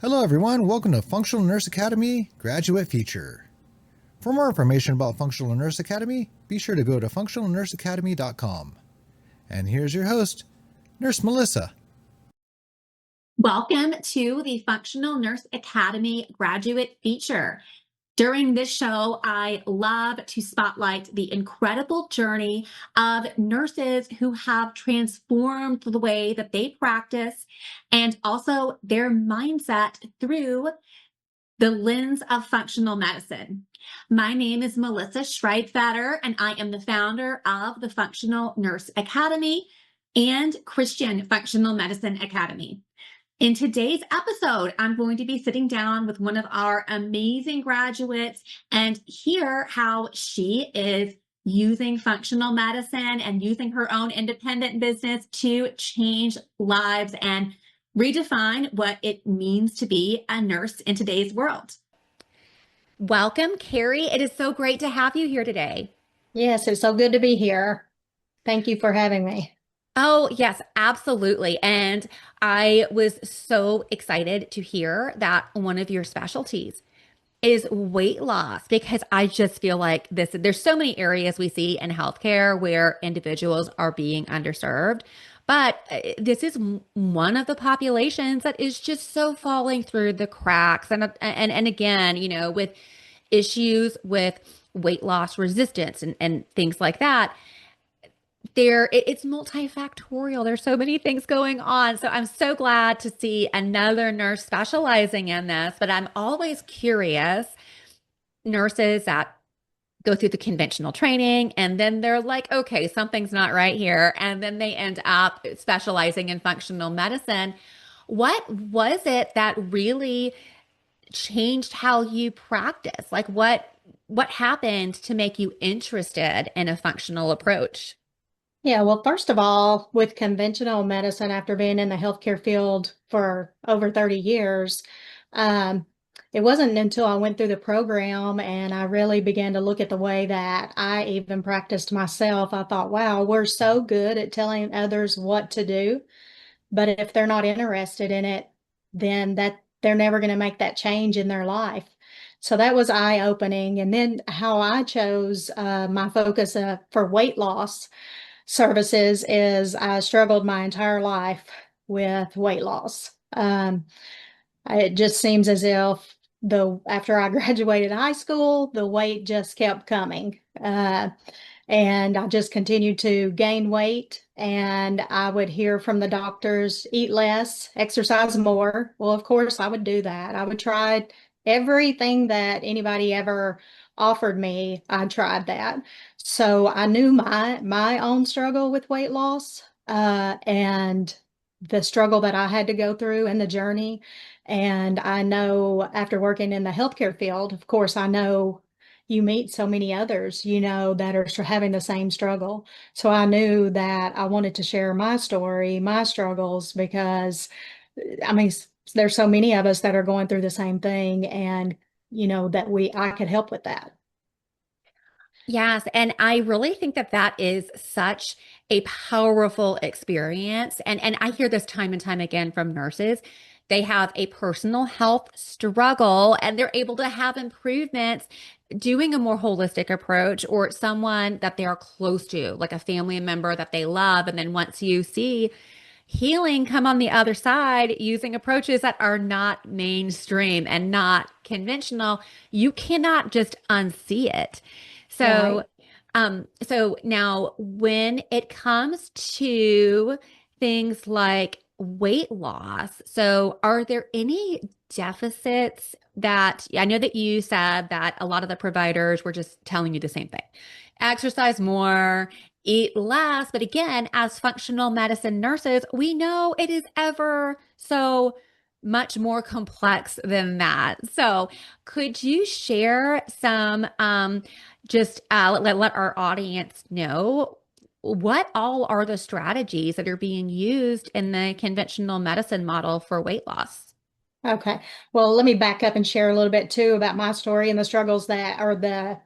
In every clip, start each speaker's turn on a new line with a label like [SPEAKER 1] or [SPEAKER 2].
[SPEAKER 1] Hello everyone, welcome to Functional Nurse Academy Graduate Feature. For more information about Functional Nurse Academy, be sure to go to functionalnurseacademy.com. And here's your host, Nurse Melissa.
[SPEAKER 2] Welcome to the Functional Nurse Academy Graduate Feature. During this show, I love to spotlight the incredible journey of nurses who have transformed the way that they practice and also their mindset through the lens of functional medicine. My name is Melissa Schreidfatter, and I am the founder of the Functional Nurse Academy and Christian Functional Medicine Academy. In today's episode, I'm going to be sitting down with one of our amazing graduates and hear how she is using functional medicine and using her own independent business to change lives and redefine what it means to be a nurse in today's world. Welcome, Kerri. It is so great to have you here today.
[SPEAKER 3] Yes, it's so good to be here. Thank you for having me.
[SPEAKER 2] Oh, yes, absolutely. And I was so excited to hear that one of your specialties is weight loss, because I just feel like there's so many areas we see in healthcare where individuals are being underserved. But this is one of the populations that is just so falling through the cracks. And again, with issues with weight loss resistance and things like that, it's multifactorial. There's so many things going on. So I'm so glad to see another nurse specializing in this, but I'm always curious, nurses that go through the conventional training and then they're like, okay, something's not right here. And then they end up specializing in functional medicine. What was it that really changed how you practice? Like what happened to make you interested in a functional approach?
[SPEAKER 3] Yeah, well, first of all, with conventional medicine, after being in the healthcare field for over 30 years, it wasn't until I went through the program and I really began to look at the way that I even practiced myself. I thought, wow, we're so good at telling others what to do, but if they're not interested in it, then they're never going to make that change in their life. So that was eye-opening. And then how I chose my focus for weight loss services is I struggled my entire life with weight loss. It just seems as if after I graduated high school, the weight just kept coming. And I just continued to gain weight, and I would hear from the doctors, eat less, exercise more. Well, of course, I would do that. I would try everything that anybody ever offered me. I tried that. So I knew my own struggle with weight loss, and the struggle that I had to go through and the journey. And I know after working in the healthcare field, of course, I know you meet so many others, that are having the same struggle. So I knew that I wanted to share my story, my struggles, because I mean, there's so many of us that are going through the same thing, and that I could help with that.
[SPEAKER 2] Yes, and I really think that is such a powerful experience. And I hear this time and time again from nurses. They have a personal health struggle and they're able to have improvements doing a more holistic approach, or someone that they are close to, like a family member that they love. And then once you see healing come on the other side using approaches that are not mainstream and not conventional, you cannot just unsee it. So, so now when it comes to things like weight loss, so are there any deficits that I know that you said that a lot of the providers were just telling you the same thing, exercise more, eat less. But again, as functional medicine nurses, we know it is ever so much more complex than that. So could you share some, let our audience know what all are the strategies that are being used in the conventional medicine model for weight loss?
[SPEAKER 3] Okay. Well, let me back up and share a little bit too about my story and the struggles that are the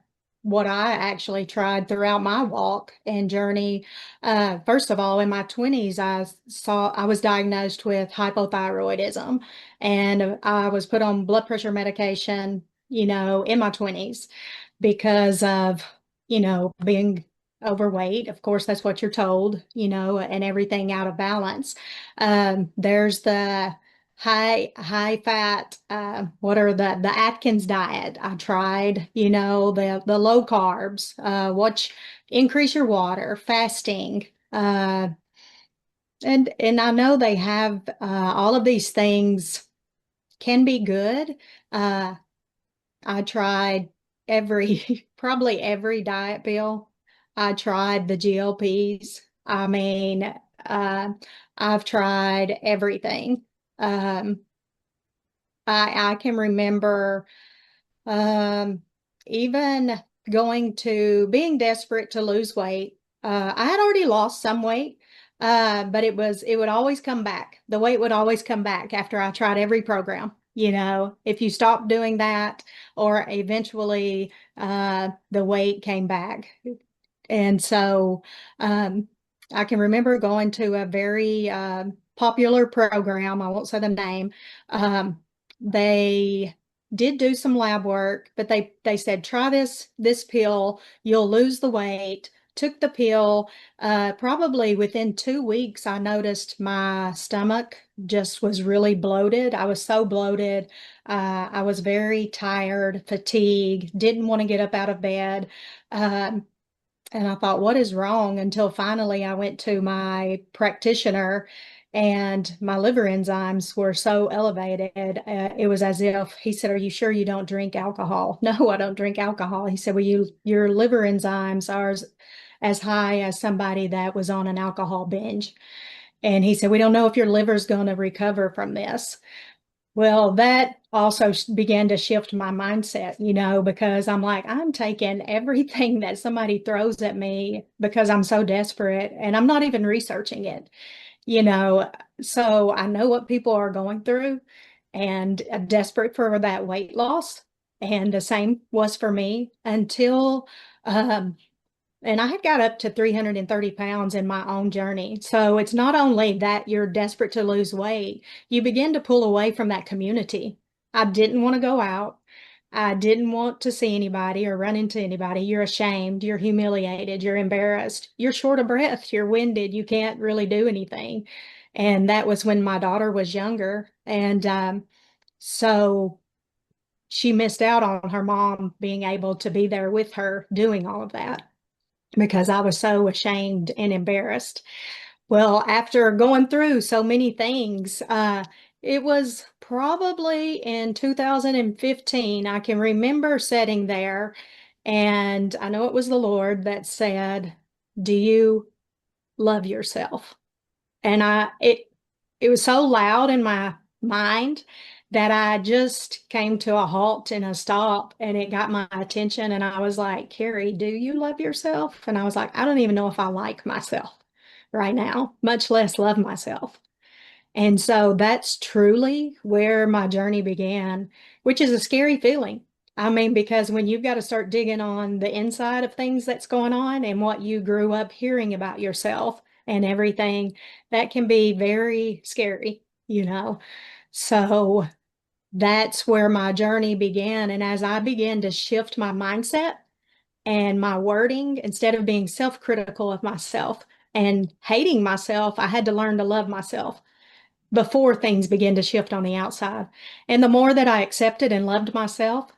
[SPEAKER 3] what I actually tried throughout my walk and journey. First of all, in my 20s, I was diagnosed with hypothyroidism, and I was put on blood pressure medication, in my 20s because of, being overweight. Of course, that's what you're told, and everything out of balance. There's the high fat, what are the Atkins diet. I tried, the low carbs, increase your water, fasting. And I know they have, all of these things can be good. I tried probably every diet pill. I tried the GLPs. I mean, I've tried everything. Um, I can remember, um, even being desperate to lose weight. I had already lost some weight, but it would always come back. The weight would always come back after I tried every program. If you stop doing that, or eventually, the weight came back. And so, I can remember going to a very, popular program. I won't say the name. They did do some lab work, but they said, try this pill, you'll lose the weight. Took the pill. Probably within 2 weeks, I noticed my stomach just was really bloated. I was so bloated. I was very tired, fatigued, didn't want to get up out of bed. Um, and I thought, what is wrong? Until finally I went to my practitioner, and my liver enzymes were so elevated. It was as if he said, are you sure you don't drink alcohol? No, I don't drink alcohol. He said, well, your liver enzymes are as high as somebody that was on an alcohol binge. And he said, we don't know if your liver's going to recover from this. Well, that also began to shift my mindset, because I'm like, I'm taking everything that somebody throws at me because I'm so desperate, and I'm not even researching it, you know. So I know what people are going through, and desperate for that weight loss. And the same was for me until, um, and I had got up to 330 pounds in my own journey. So it's not only that you're desperate to lose weight, you begin to pull away from that community. I didn't want to go out. I didn't want to see anybody or run into anybody. You're ashamed, you're humiliated, you're embarrassed, you're short of breath, you're winded, you can't really do anything. And that was when my daughter was younger. And so she missed out on her mom being able to be there with her doing all of that, because I was so ashamed and embarrassed. Well, after going through so many things, it was probably in 2015, I can remember sitting there, and I know it was the Lord that said, do you love yourself? And it was so loud in my mind that I just came to a halt and a stop, and it got my attention. And I was like, Kerri, do you love yourself? And I was like, I don't even know if I like myself right now, much less love myself. And so that's truly where my journey began, which is a scary feeling. I mean, because when you've got to start digging on the inside of things that's going on and what you grew up hearing about yourself and everything, that can be very scary. So that's where my journey began. And as I began to shift my mindset and my wording, instead of being self-critical of myself and hating myself, I had to learn to love myself before things began to shift on the outside. And the more that I accepted and loved myself,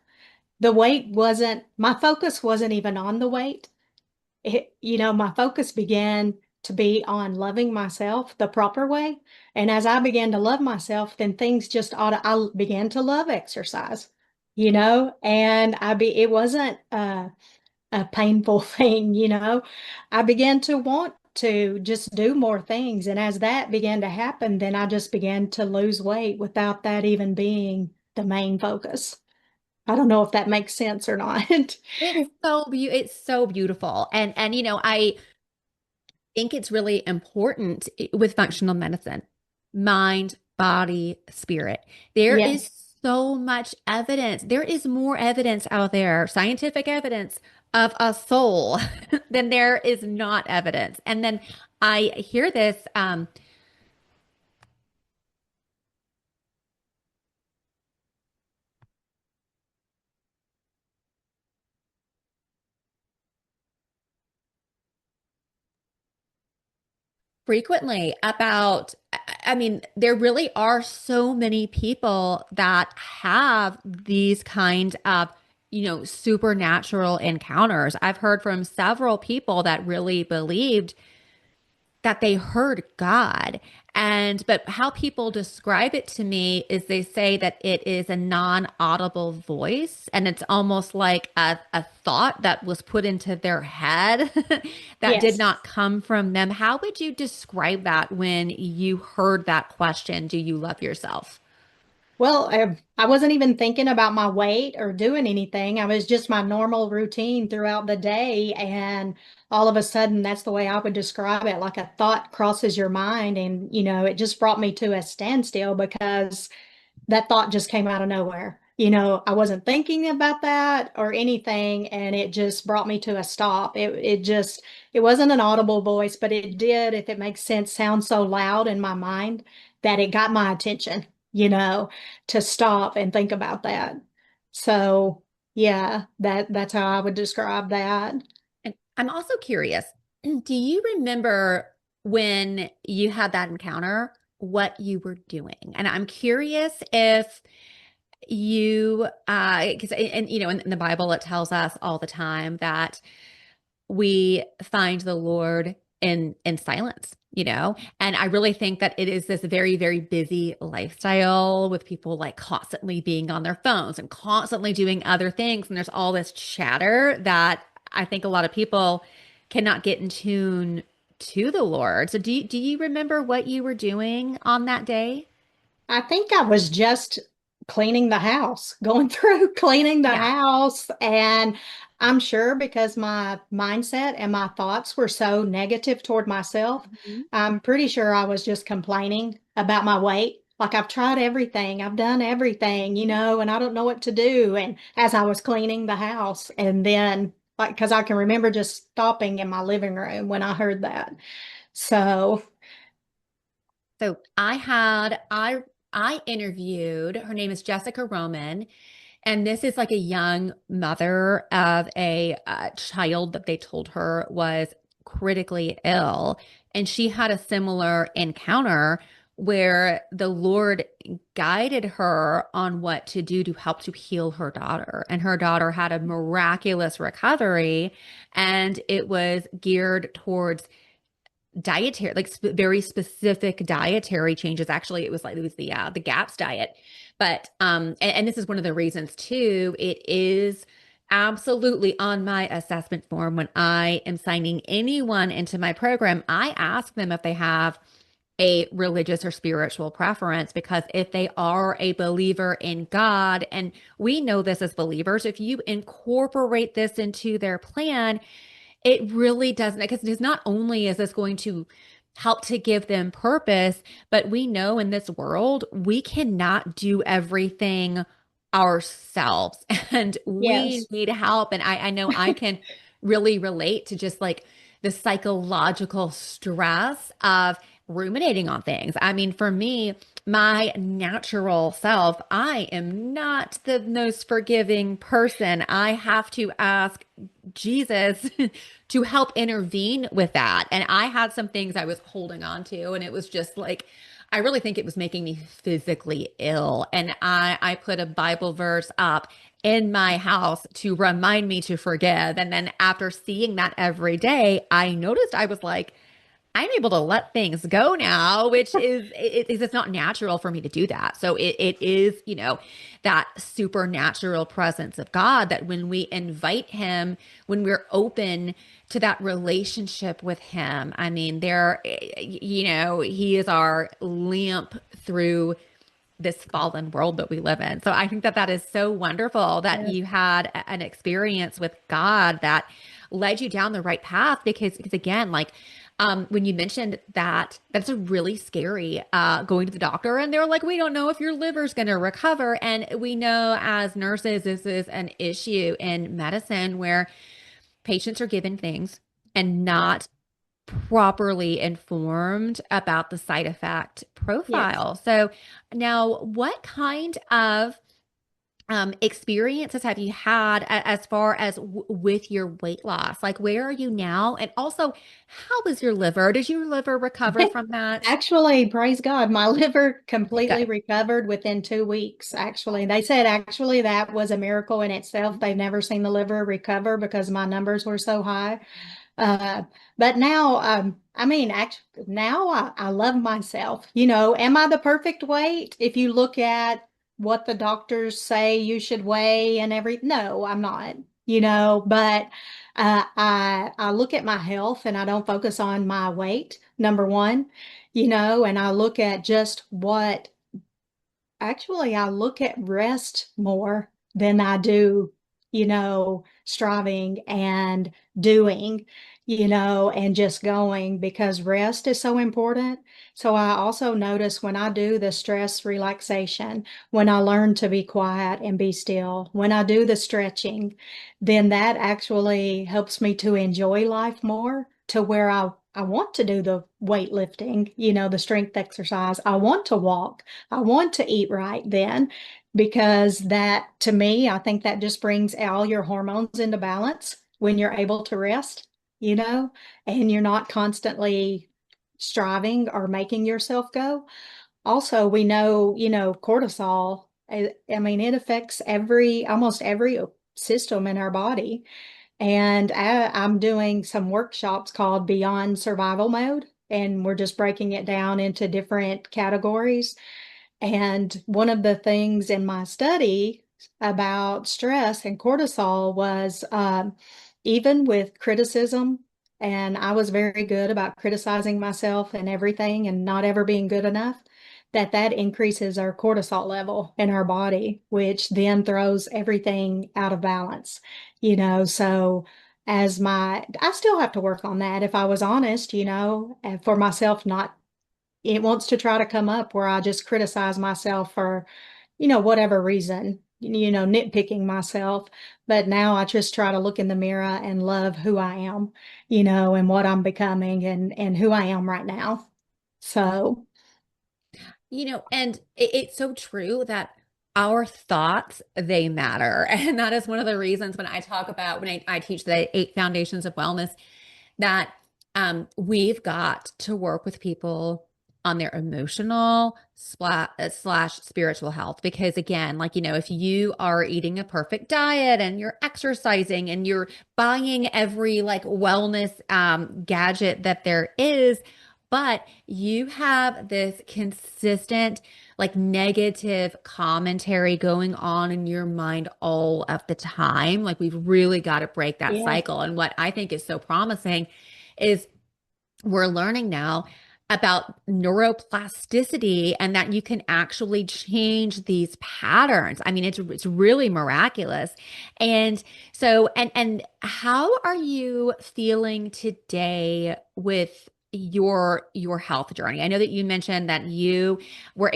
[SPEAKER 3] my focus wasn't even on the weight. My focus began to be on loving myself the proper way. And as I began to love myself, then I began to love exercise, and it wasn't a painful thing. I began to want to just do more things. And as that began to happen, then I just began to lose weight without that even being the main focus. I don't know if that makes sense or not.
[SPEAKER 2] It's so beautiful. And I think it's really important with functional medicine, mind, body, spirit. There
[SPEAKER 3] Yeah.
[SPEAKER 2] is so much evidence. There is more evidence out there, scientific evidence of a soul, then there is not evidence. And then I hear this frequently about, I mean, there really are so many people that have these kind of, supernatural encounters. I've heard from several people that really believed that they heard God. But how people describe it to me is they say that it is a non-audible voice, and it's almost like a thought that was put into their head that did
[SPEAKER 3] Yes.
[SPEAKER 2] not come from them. How would you describe that when you heard that question, do you love yourself?
[SPEAKER 3] Well, I wasn't even thinking about my weight or doing anything. I was just my normal routine throughout the day. And all of a sudden, that's the way I would describe it. Like a thought crosses your mind. And, it just brought me to a standstill because that thought just came out of nowhere. I wasn't thinking about that or anything, and it just brought me to a stop. It wasn't an audible voice, but it did, if it makes sense, sound so loud in my mind that it got my attention, to stop and think about that. So yeah, that's how I would describe that.
[SPEAKER 2] And I'm also curious, do you remember when you had that encounter, what you were doing? And I'm curious if you, because, in the Bible, it tells us all the time that we find the Lord in silence, and I really think that it is this very, very busy lifestyle with people like constantly being on their phones and constantly doing other things. And there's all this chatter that I think a lot of people cannot get in tune to the Lord. So do you remember what you were doing on that day?
[SPEAKER 3] I think I was just cleaning the house, going through cleaning the
[SPEAKER 2] Yeah.
[SPEAKER 3] house. And I'm sure because my mindset and my thoughts were so negative toward myself,
[SPEAKER 2] Mhm.
[SPEAKER 3] I'm pretty sure I was just complaining about my weight. Like I've tried everything, I've done everything, and I don't know what to do. And as I was cleaning the house, and then like, because I can remember just stopping in my living room when I heard that. So,
[SPEAKER 2] So I interviewed, her name is Jessica Roman, and this is like a young mother of a child that they told her was critically ill. And she had a similar encounter where the Lord guided her on what to do to help to heal her daughter. And her daughter had a miraculous recovery, and it was geared towards dietary, like very specific dietary changes. Actually, it was the GAPS diet. But and this is one of the reasons too. It is absolutely on my assessment form when I am signing anyone into my program. I ask them if they have a religious or spiritual preference, because if they are a believer in God, and we know this as believers, if you incorporate this into their plan, it really doesn't, because it's not only is this going to help to give them purpose, but we know in this world, we cannot do everything ourselves and we
[SPEAKER 3] yes.
[SPEAKER 2] need help. And I know I can really relate to just like the psychological stress of ruminating on things. I mean, for me, my natural self, I am not the most forgiving person. I have to ask Jesus to help intervene with that. And I had some things I was holding on to, and it was just like, I really think it was making me physically ill. And I put a Bible verse up in my house to remind me to forgive. And then after seeing that every day, I noticed I was like, I'm able to let things go now, which is it's not natural for me to do that. So it is, that supernatural presence of God that when we invite him, when we're open to that relationship with him, I mean, he is our lamp through this fallen world that we live in. So I think that that is so wonderful that
[SPEAKER 3] Yes.
[SPEAKER 2] you had an experience with God that led you down the right path, because again, like when you mentioned that, that's a really scary going to the doctor and they're like, we don't know if your liver's going to recover. And we know as nurses, this is an issue in medicine where patients are given things and not properly informed about the side effect
[SPEAKER 3] Yes.
[SPEAKER 2] profile. So now what kind of experiences have you had as far as with your weight loss? Like, where are you now? And also, how is your liver? Did your liver recover from that?
[SPEAKER 3] Actually, praise God, my liver
[SPEAKER 2] Okay,
[SPEAKER 3] completely
[SPEAKER 2] good.
[SPEAKER 3] recovered within 2 weeks. Actually, they said actually that was a miracle in itself. They've never seen the liver recover because my numbers were so high. Uh, but now, I mean, actually, now I love myself. Am I the perfect weight? If you look at what the doctors say you should weigh and no, I'm not, but I look at my health and I don't focus on my weight, number one, and I look at just what actually, I look at rest more than I do, striving and doing, and just going because rest is so important. So I also notice when I do the stress relaxation, when I learn to be quiet and be still, when I do the stretching, then that actually helps me to enjoy life more to where I want to do the weightlifting, the strength exercise. I want to walk. I want to eat right then because that to me, I think that just brings all your hormones into balance when you're able to rest, and you're not constantly striving or making yourself go. Also, we know, cortisol, I mean, it affects almost every system in our body. And I'm doing some workshops called Beyond Survival Mode, and we're just breaking it down into different categories. And one of the things in my study about stress and cortisol was even with criticism, and I was very good about criticizing myself and everything and not ever being good enough, that increases our cortisol level in our body, which then throws everything out of balance, So I still have to work on that if I was honest, and for myself, not it wants to try to come up where I just criticize myself for, whatever reason, nitpicking myself. But now I just try to look in the mirror and love who I am, and what I'm becoming and who I am right now. So,
[SPEAKER 2] And it's so true that our thoughts, they matter. And that is one of the reasons when I talk about, when I teach the 8 foundations of wellness, that we've got to work with people on their emotional slash spiritual health. Because again, like, if you are eating a perfect diet and you're exercising and you're buying every like wellness gadget that there is, but you have this consistent like negative commentary going on in your mind all of the time, like we've really got to break that
[SPEAKER 3] yeah,
[SPEAKER 2] cycle. And what I think is so promising is we're learning now about neuroplasticity and that you can actually change these patterns. I mean, it's really miraculous. And so, and how are you feeling today with your health journey? I know that you mentioned that you were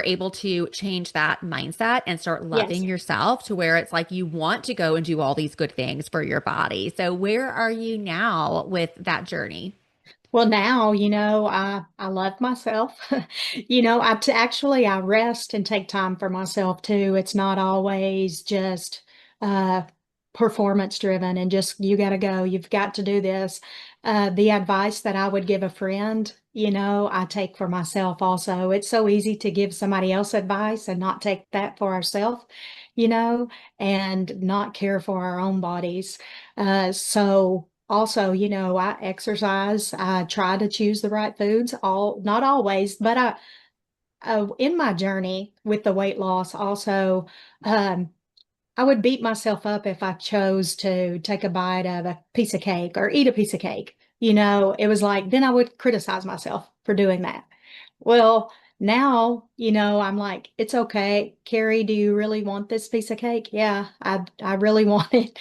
[SPEAKER 2] able to change that mindset and start loving
[SPEAKER 3] yes.
[SPEAKER 2] yourself to where it's like you want to go and do all these good things for your body. So where are you now with that journey?
[SPEAKER 3] Well, now, I love myself. Actually, I rest and take time for myself too. It's not always just uh, performance driven and just you got to go, you've got to do this. The advice that I would give a friend, I take for myself also. It's so easy to give somebody else advice and not take that for ourselves, you know, and not care for our own bodies. So also, I exercise. I try to choose the right foods, not always, but in my journey with the weight loss, also, um, I would beat myself up if I chose to take a bite of a piece of cake or eat a piece of cake. It was like, then I would criticize myself for doing that. Well, now, I'm like, it's okay. Kerri, do you really want this piece of cake? Yeah, I really want it.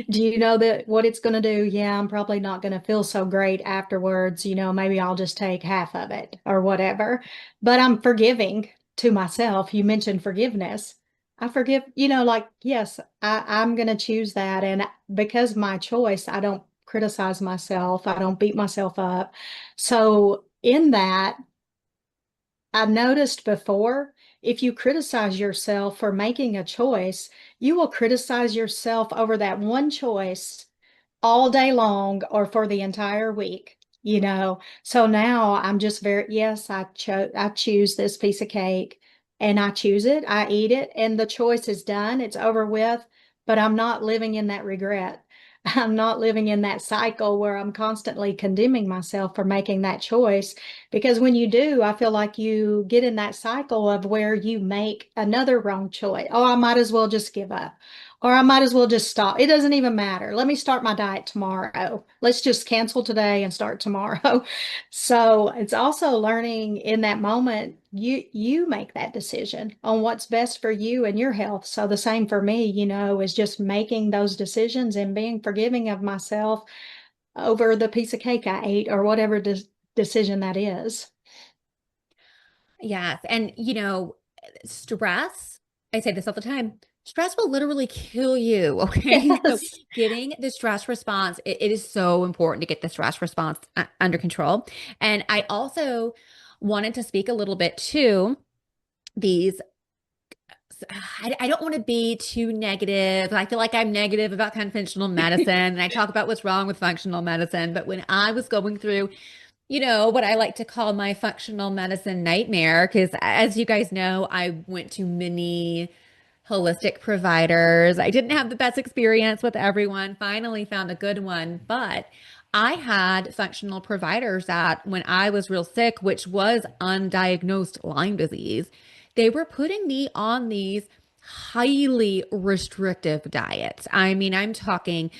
[SPEAKER 3] Do you know that what it's going to do? Yeah, I'm probably not going to feel so great afterwards. Maybe I'll just take half of it or whatever. But I'm forgiving to myself. You mentioned forgiveness. I forgive, like, yes, I'm going to choose that. And because my choice, I don't criticize myself. I don't beat myself up. So in that, I've noticed before, if you criticize yourself for making a choice, you will criticize yourself over that one choice all day long or for the entire week. So now I'm just yes, I choose this piece of cake and I choose it, I eat it, and the choice is done, it's over with, but I'm not living in that regret. I'm not living in that cycle where I'm constantly condemning myself for making that choice. Because when you do, I feel like you get in that cycle of where you make another wrong choice. Oh, I might as well just give up. Or I might as well just stop. It doesn't even matter. Let me start my diet tomorrow. Let's just cancel today and start tomorrow. So it's also learning in that moment, you make that decision on what's best for you and your health. So the same for me, is just making those decisions and being forgiving of myself over the piece of cake I ate or whatever decision that is.
[SPEAKER 2] Yes. And, stress, I say this all the time, stress will literally kill you. Okay. So
[SPEAKER 3] Yes.
[SPEAKER 2] getting the stress response, it is so important to get the stress response under control. And I also wanted to speak a little bit to these. I don't want to be too negative. I feel like I'm negative about conventional medicine and I talk about what's wrong with functional medicine. But when I was going through what I like to call my functional medicine nightmare, because as you guys know, I went to many holistic providers. I didn't have the best experience with everyone, finally found a good one, but I had functional providers that when I was real sick, which was undiagnosed Lyme disease, they were putting me on these highly restrictive diets. I mean, I'm talking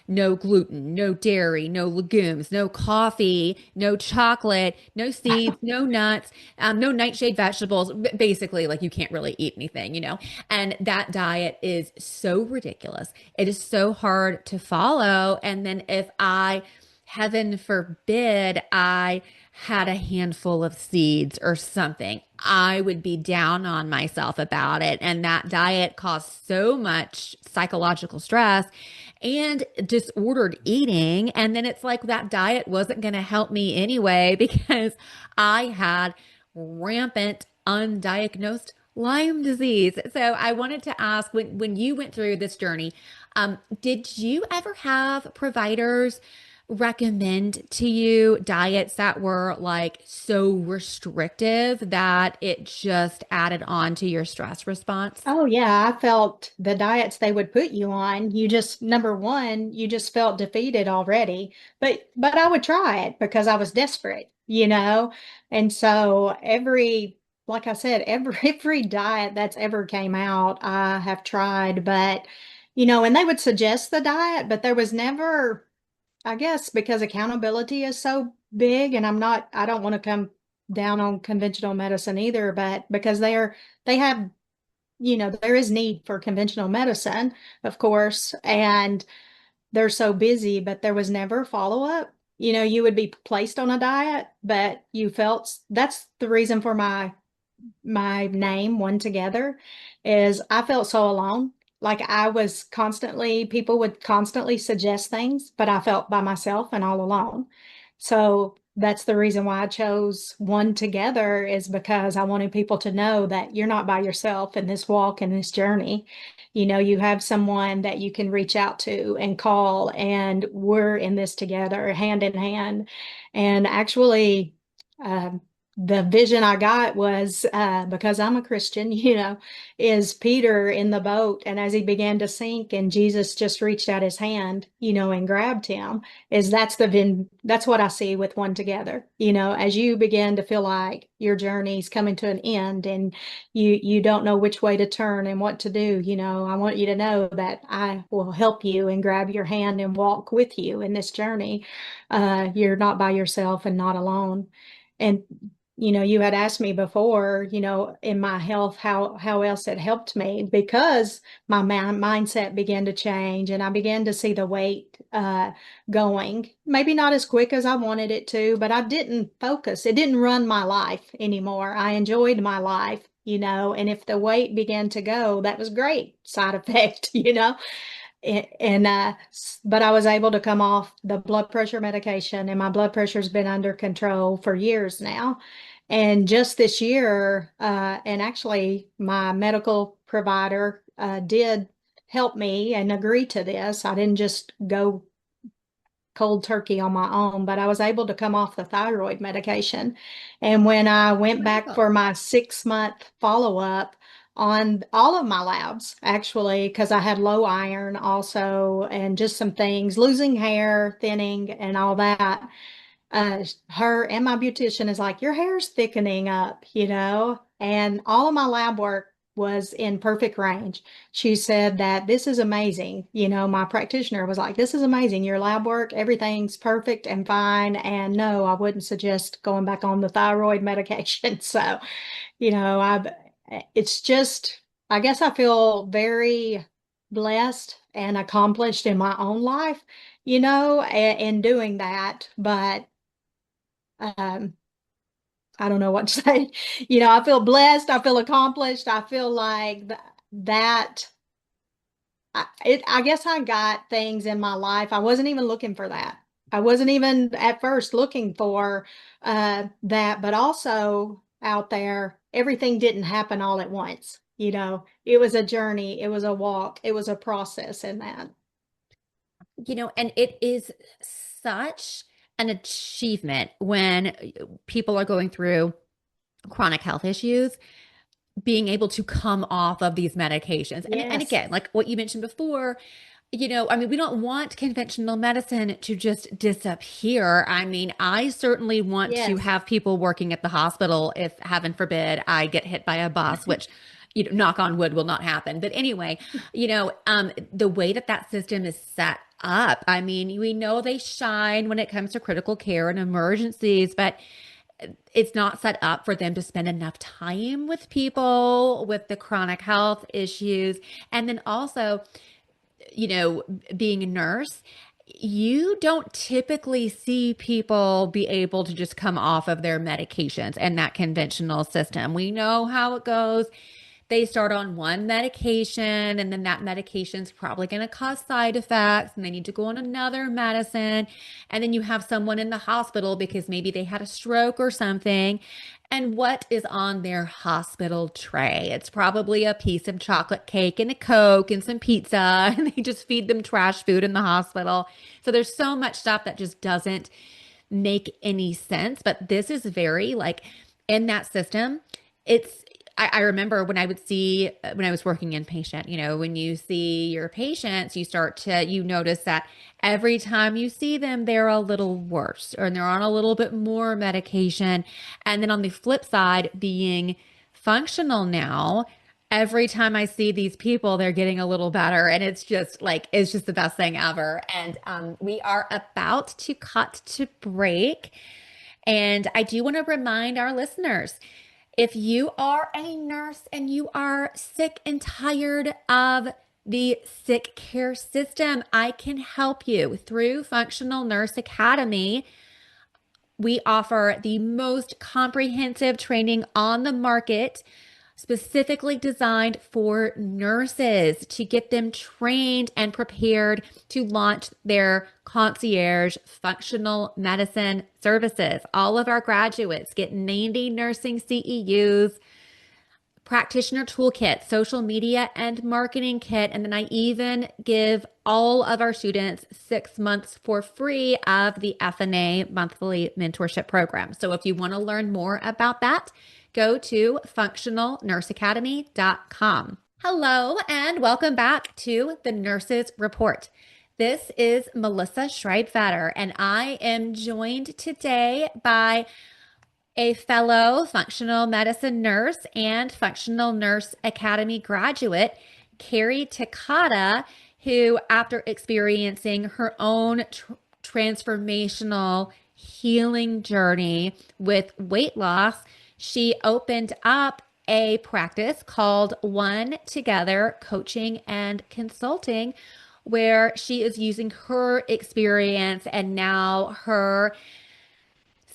[SPEAKER 2] no gluten, no dairy, no legumes, no coffee, no chocolate, no seeds, no nuts, no nightshade vegetables. Basically, like you can't really eat anything. And that diet is so ridiculous. It is so hard to follow. And then if heaven forbid, I had a handful of seeds or something, I would be down on myself about it. And that diet caused so much psychological stress and disordered eating. And then it's like that diet wasn't going to help me anyway because I had rampant undiagnosed Lyme disease. So I wanted to ask when you went through this journey, did you ever have providers recommend to you diets that were like so restrictive that it just added on to your stress response?
[SPEAKER 3] Oh yeah, I felt the diets they would put you on, you just number one, you just felt defeated already. But I would try it because I was desperate. And so like I said, every diet that's ever came out, I have tried, but and they would suggest the diet, but there was never, I guess because accountability is so big, and I don't want to come down on conventional medicine either, but because they have, there is need for conventional medicine, of course, and they're so busy, but there was never follow up. You would be placed on a diet, but you felt that's the reason for my name One Together is I felt so alone. Like people would constantly suggest things, but I felt by myself and all alone. So that's the reason why I chose One Together is because I wanted people to know that you're not by yourself in this walk and this journey. You have someone that you can reach out to and call, and we're in this together, hand in hand. And actually, um, the vision I got was because I'm a Christian, is Peter in the boat. And as he began to sink and Jesus just reached out his hand, and grabbed him, that's what I see with One Together. As you begin to feel like your journey's coming to an end and you don't know which way to turn and what to do, I want you to know that I will help you and grab your hand and walk with you in this journey. You're not by yourself and not alone. And you had asked me before, in my health, how else it helped me because my mindset began to change and I began to see the weight going, maybe not as quick as I wanted it to, but I didn't focus. It didn't run my life anymore. I enjoyed my life, and if the weight began to go, that was great side effect, but I was able to come off the blood pressure medication, and my blood pressure's been under control for years now. And just this year, and actually my medical provider did help me and agree to this. I didn't just go cold turkey on my own, but I was able to come off the thyroid medication. And when I went back for my 6-month follow-up on all of my labs, actually, because I had low iron also, and just some things, losing hair, thinning, and all that. Her and my beautician is like, your hair's thickening up, and all of my lab work was in perfect range. She said that this is amazing. My practitioner was like, this is amazing. Your lab work, everything's perfect and fine. And no, I wouldn't suggest going back on the thyroid medication. So, it's just, I guess I feel very blessed and accomplished in my own life, in doing that. But I don't know what to say. I feel blessed. I feel accomplished. I feel like that. I guess I got things in my life. I wasn't even looking for that. I wasn't even at first looking for that, but also out there, everything didn't happen all at once. It was a journey. It was a walk. It was a process in that.
[SPEAKER 2] And it is such an achievement when people are going through chronic health issues, being able to come off of these medications. And
[SPEAKER 3] Yes.
[SPEAKER 2] again, like what you mentioned before, we don't want conventional medicine to just disappear. I certainly want to
[SPEAKER 3] Yes.
[SPEAKER 2] have people working at the hospital if, heaven forbid, I get hit by a bus, which, knock on wood, will not happen. But anyway, the way that system is set up, we know they shine when it comes to critical care and emergencies, but it's not set up for them to spend enough time with people with the chronic health issues. And then also, being a nurse, you don't typically see people be able to just come off of their medications and that conventional system. We know how it goes. They start on one medication, and then that medication's probably going to cause side effects, and they need to go on another medicine. And then you have someone in the hospital because maybe they had a stroke or something. And what is on their hospital tray? It's probably a piece of chocolate cake and a Coke and some pizza, and they just feed them trash food in the hospital. So there's so much stuff that just doesn't make any sense. But this is very in that system. I remember when I was working inpatient, when you see your patients, you notice that every time you see them, they're a little worse, or they're on a little bit more medication. And then on the flip side, being functional now, every time I see these people, they're getting a little better. And it's just the best thing ever. And we are about to cut to break. And I do want to remind our listeners, if you are a nurse and you are sick and tired of the sick care system, I can help you through Functional Nurse Academy. We offer the most comprehensive training on the market, specifically designed for nurses to get them trained and prepared to launch their concierge functional medicine services. All of our graduates get 90 nursing CEUs, practitioner toolkit, social media and marketing kit, and then I even give all of our students 6 months for free of the FNA monthly mentorship program. So if you want to learn more about that, go to functionalnurseacademy.com. Hello, and welcome back to the Nurses Report. This is Melissa Schreibvatter, and I am joined today by a fellow functional medicine nurse and Functional Nurse Academy graduate, Kerri Takata, who, after experiencing her own transformational healing journey with weight loss, she opened up a practice called One Together Coaching and Consulting, where she is using her experience and now her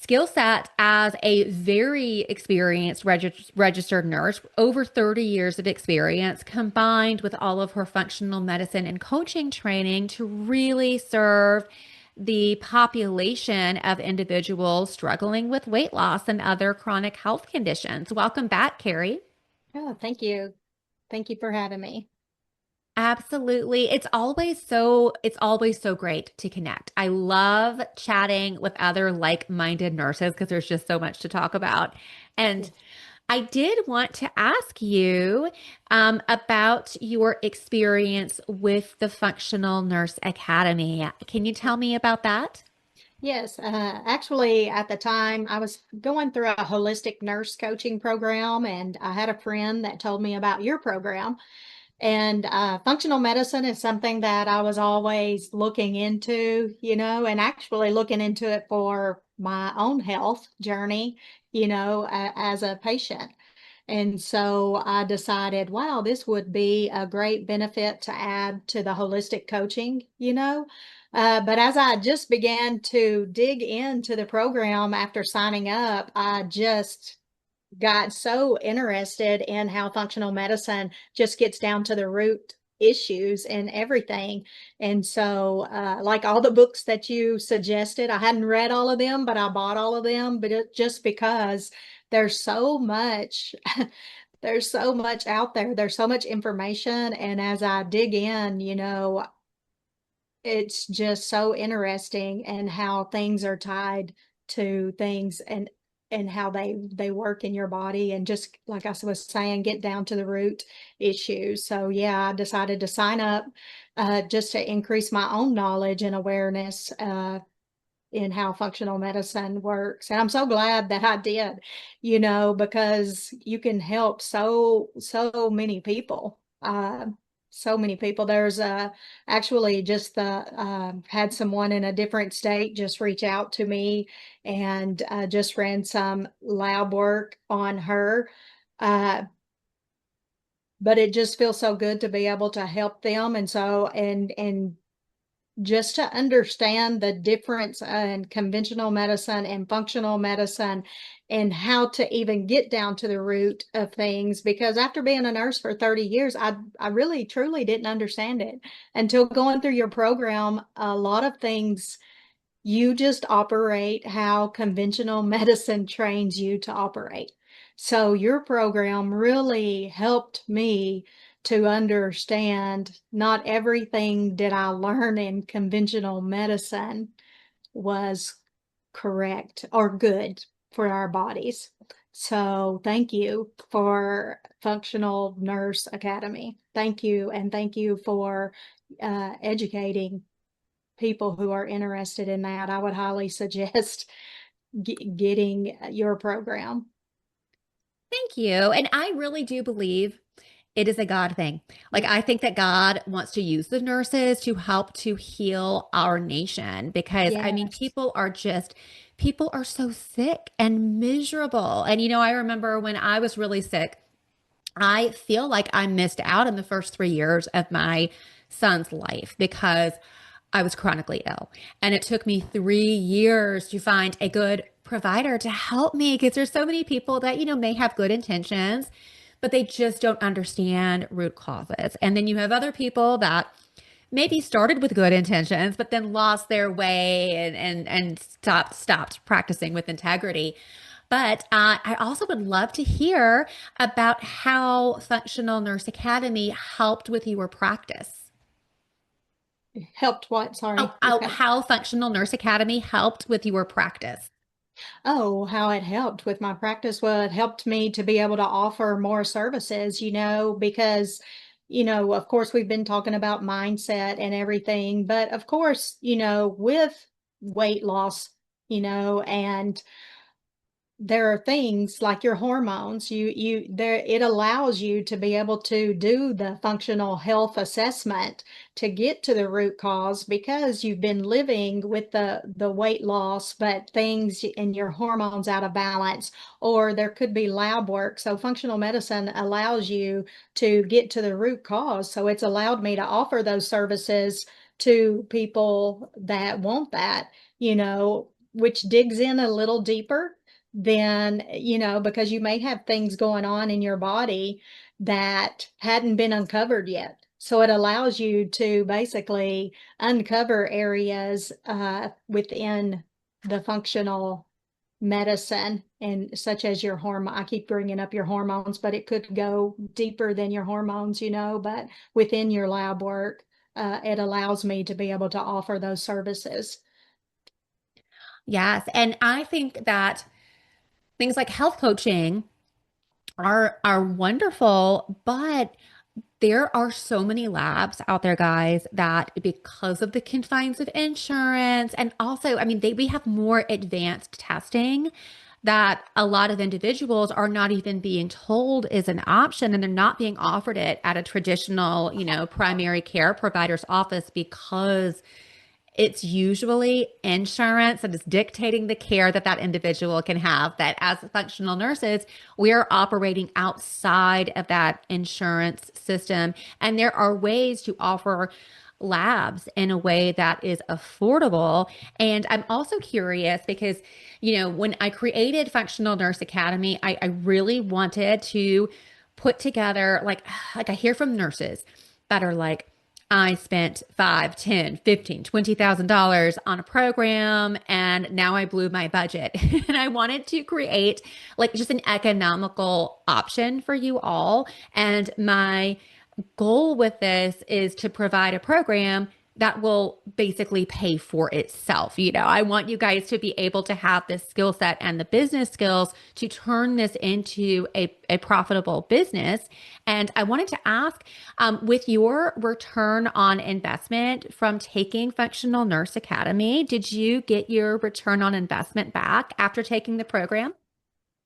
[SPEAKER 2] skill set as a very experienced registered nurse, over 30 years of experience, combined with all of her functional medicine and coaching training to really serve the population of individuals struggling with weight loss and other chronic health conditions. Welcome back, Kerri.
[SPEAKER 3] Oh, thank you. Thank you for having me.
[SPEAKER 2] Absolutely. It's always so great to connect. I love chatting with other like-minded nurses because there's just so much to talk about. And
[SPEAKER 3] Yes.
[SPEAKER 2] I did want to ask you about your experience with the Functional Nurse Academy. Can you tell me about that?
[SPEAKER 3] Yes, actually, at the time, I was going through a holistic nurse coaching program, and I had a friend that told me about your program. And functional medicine is something that I was always looking into, and actually looking into it for my own health journey, as a patient. And so I decided, wow, this would be a great benefit to add to the holistic coaching, But as I just began to dig into the program after signing up, I just got so interested in how functional medicine just gets down to the root issues and everything. And so, like all the books that you suggested, I hadn't read all of them, but I bought all of them, but just because there's so much, there's so much out there, there's so much information. And as I dig in, it's just so interesting and how things are tied to things and how they work in your body, and just like I was saying, get down to the root issues. So yeah, I decided to sign up just to increase my own knowledge and awareness in how functional medicine works. And I'm so glad that I did, because you can help so many people. So many people. There's actually just had someone in a different state just reach out to me, and just ran some lab work on her. Uh, but it just feels so good to be able to help them. And so, and just to understand the difference in conventional medicine and functional medicine, and how to even get down to the root of things. Because after being a nurse for 30 years, I really truly didn't understand it until going through your program. A lot of things you just operate how conventional medicine trains you to operate. So your program really helped me to understand not everything that I learned in conventional medicine was correct or good for our bodies. So thank you for Functional Nurse Academy. Thank you. And thank you for educating people who are interested in that. I would highly suggest getting your program.
[SPEAKER 2] Thank you. And I really do believe it is a God thing. Like,
[SPEAKER 3] Yeah.
[SPEAKER 2] I think that God wants to use the nurses to help to heal our nation because, I mean,
[SPEAKER 3] Yes.
[SPEAKER 2] people are so sick and miserable. And, I remember when I was really sick, I feel like I missed out in the first 3 years of my son's life because I was chronically ill. And it took me 3 years to find a good provider to help me because there's so many people that, may have good intentions, but they just don't understand root causes. And then you have other people that maybe started with good intentions, but then lost their way and stopped practicing with integrity. But I also would love to hear about how Functional Nurse Academy helped with your practice.
[SPEAKER 3] Helped what? Sorry.
[SPEAKER 2] How Functional Nurse Academy helped with your practice.
[SPEAKER 3] Oh, how it helped with my practice. Well, it helped me to be able to offer more services, because, of course, we've been talking about mindset and everything, but of course, with weight loss, and there are things like your hormones, it allows you to be able to do the functional health assessment to get to the root cause, because you've been living with the weight loss, but things in your hormones out of balance, or there could be lab work. So functional medicine allows you to get to the root cause. So it's allowed me to offer those services to people that want that, which digs in a little deeper than, because you may have things going on in your body that hadn't been uncovered yet. So it allows you to basically uncover areas within the functional medicine, and such as your hormone. I keep bringing up your hormones, but it could go deeper than your hormones, but within your lab work, it allows me to be able to offer those services.
[SPEAKER 2] Yes. And I think that things like health coaching are wonderful, but there are so many labs out there, guys, that because of the confines of insurance, and also, I mean, we have more advanced testing that a lot of individuals are not even being told is an option, and they're not being offered it at a traditional, primary care provider's office, because it's usually insurance that is dictating the care that that individual can have. That as functional nurses, we are operating outside of that insurance system. And there are ways to offer labs in a way that is affordable. And I'm also curious because, when I created Functional Nurse Academy, I really wanted to put together, like I hear from nurses that are like, I spent $5, 10, 15, $20,000 on a program, and now I blew my budget. And I wanted to create like just an economical option for you all. And my goal with this is to provide a program that will basically pay for itself. I want you guys to be able to have this skill set and the business skills to turn this into a profitable business. And I wanted to ask, with your return on investment from taking Functional Nurse Academy, did you get your return on investment back after taking the program?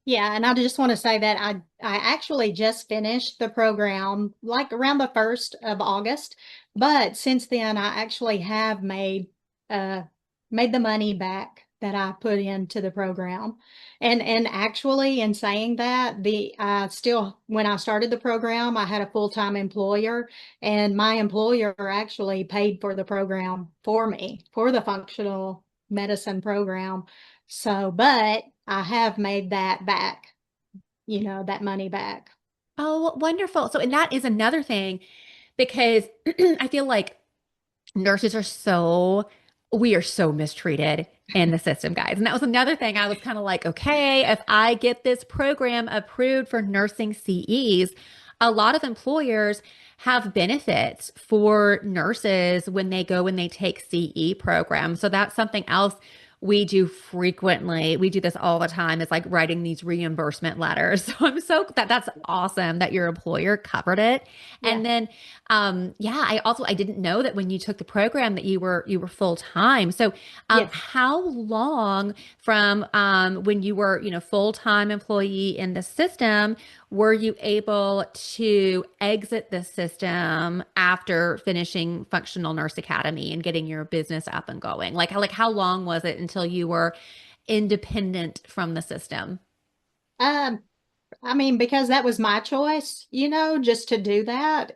[SPEAKER 3] Yeah, and I just want to say that I actually just finished the program like around the 1st of August, but since then I actually have made the money back that I put into the program. And actually, in saying that, still, when I started the program, I had a full-time employer, and my employer actually paid for the program for me, for the functional medicine program. So, but I have made that back, that money back.
[SPEAKER 2] Oh, wonderful. So, and that is another thing, because I feel like nurses we are so mistreated in the system, guys. And that was another thing I was kind of like, okay, if I get this program approved for nursing CEs, a lot of employers have benefits for nurses when they go and they take CE programs. So that's something else we do frequently. We do this all the time. Is like writing these reimbursement letters. So I'm that's awesome that your employer covered it.
[SPEAKER 3] Yeah.
[SPEAKER 2] And then, I didn't know that when you took the program that you were full time. So,
[SPEAKER 3] Yes.
[SPEAKER 2] how long from when you were full time employee in the system were you able to exit the system after finishing Functional Nurse Academy and getting your business up and going? Like how long was it until you were independent from the system?
[SPEAKER 3] I mean, because that was my choice, just to do that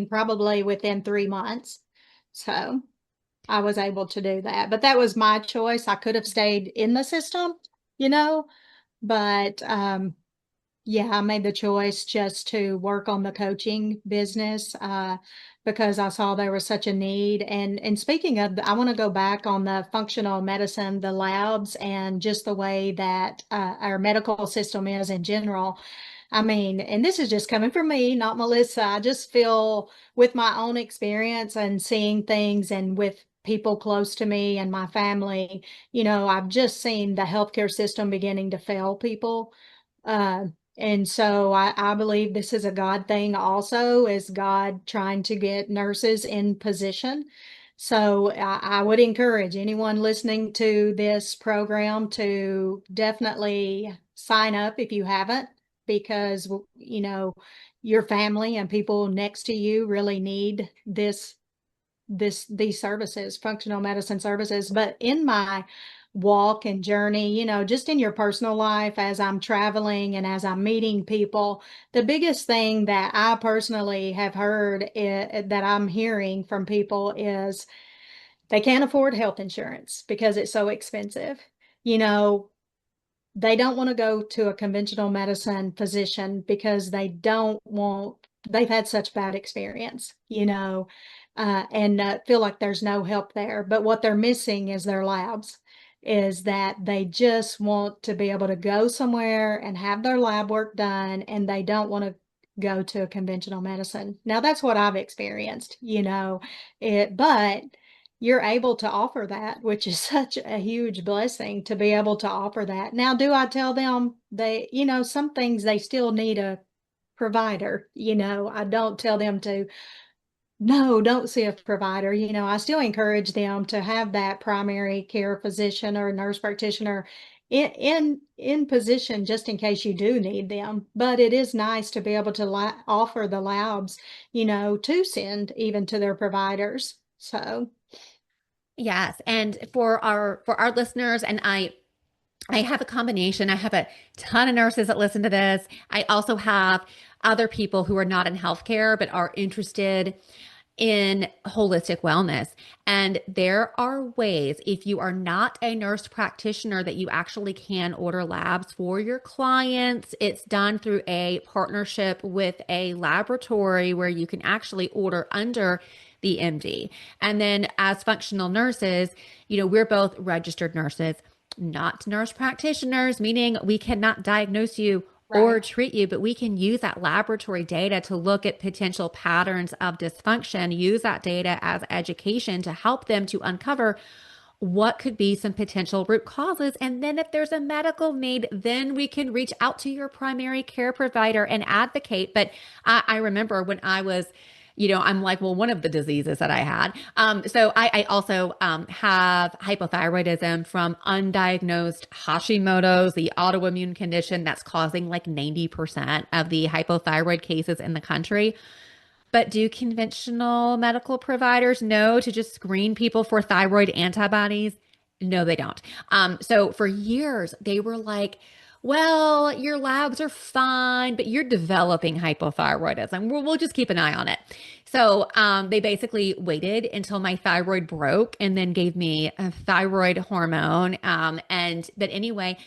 [SPEAKER 3] probably within 3 months. So I was able to do that, but that was my choice. I could have stayed in the system, you know, but yeah, I made the choice just to work on the coaching business because I saw there was such a need. And speaking of, I want to go back on the functional medicine, the labs, and just the way that our medical system is in general. I mean, and this is just coming from me, not Melissa. I just feel with my own experience and seeing things, and with people close to me and my family, I've just seen the healthcare system beginning to fail people. Uh, and so I believe this is a God thing also, is God trying to get nurses in position. So I would encourage anyone listening to this program to definitely sign up if you haven't, because, your family and people next to you really need these services, functional medicine services. But in my walk and journey, just in your personal life, as I'm traveling and as I'm meeting people, the biggest thing that I personally have heard that I'm hearing from people is they can't afford health insurance because it's so expensive. You know, they don't want to go to a conventional medicine physician because they've had such bad experience, and feel like there's no help there. But what they're missing is their labs, is that they just want to be able to go somewhere and have their lab work done, and they don't want to go to a conventional medicine. Now, that's what I've experienced, but you're able to offer that, which is such a huge blessing to be able to offer that. Now, do I tell them some things they still need a provider? I don't tell them to, no, don't see a provider. I still encourage them to have that primary care physician or nurse practitioner in position just in case you do need them. But it is nice to be able to offer the labs, to send even to their providers. So.
[SPEAKER 2] Yes, and for our listeners, and I have a combination. I have a ton of nurses that listen to this. I also have other people who are not in healthcare but are interested in holistic wellness. And there are ways, if you are not a nurse practitioner, that you actually can order labs for your clients. It's done through a partnership with a laboratory where you can actually order under the MD. And then as functional nurses, we're both registered nurses, not nurse practitioners, meaning we cannot diagnose you or
[SPEAKER 3] Right.
[SPEAKER 2] treat you, but we can use that laboratory data to look at potential patterns of dysfunction, use that data as education to help them to uncover what could be some potential root causes. And then if there's a medical need, then we can reach out to your primary care provider and advocate. But I remember when I was, I'm like, well, one of the diseases that I had. So I also have hypothyroidism from undiagnosed Hashimoto's, the autoimmune condition that's causing like 90% of the hypothyroid cases in the country. But do conventional medical providers know to just screen people for thyroid antibodies? No, they don't. So for years, they were like, well, your labs are fine, but you're developing hypothyroidism. We'll just keep an eye on it. So they basically waited until my thyroid broke and then gave me a thyroid hormone. But anyway,